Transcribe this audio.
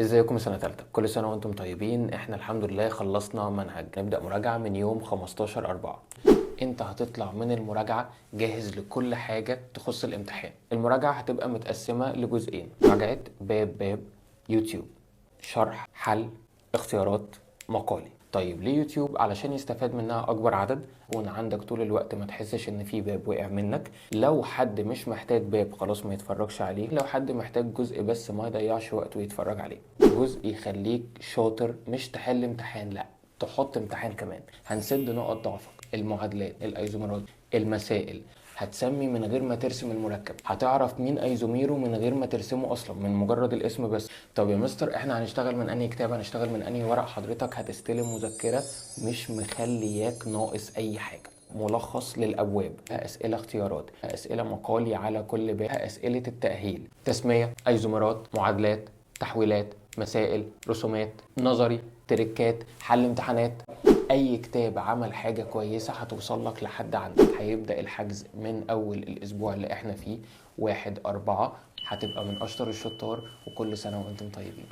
ازيكم سنة تالتة؟ كل سنة وانتم طيبين. احنا الحمد لله خلصنا منهج، نبدأ مراجعة من يوم 15/4. انت هتطلع من المراجعة جاهز لكل حاجة تخص الامتحان. المراجعة هتبقى متقسمة لجزئين: مراجعة باب يوتيوب، شرح، حل، اختيارات، مقالي. طيب ليه يوتيوب؟ علشان يستفاد منها اكبر عدد، وان عندك طول الوقت ما تحسش ان في باب وقع منك. لو حد مش محتاج باب خلاص ما يتفرجش عليه، لو حد محتاج جزء بس ما يضيعش وقته يتفرج عليه. جزء يخليك شاطر، مش تحل امتحان، لا تحط امتحان كمان. هنسد نقط ضعفك: المعادلات، الايزومرات، المسائل. هتسمي من غير ما ترسم المركب، هتعرف مين ايزوميرو من غير ما ترسمه اصلا، من مجرد الاسم بس. طب يا مستر احنا هنشتغل من انهي كتاب، هنشتغل من انهي ورق؟ حضرتك هتستلم مذكرة مش مخلياك ناقص اي حاجة. ملخص للابواب، اسئله اختيارات، اسئله مقالي على كل باب، اسئله التاهيل، تسميه، ايزومرات، معادلات، تحويلات، مسائل، رسومات، نظري، تريكات، حل امتحانات. اي كتاب عمل حاجه كويسه هتوصل لك لحد عندك. هيبدا الحجز من اول الاسبوع اللي احنا فيه 1/4. هتبقى من اشطر الشطار، وكل سنه وانتم طيبين.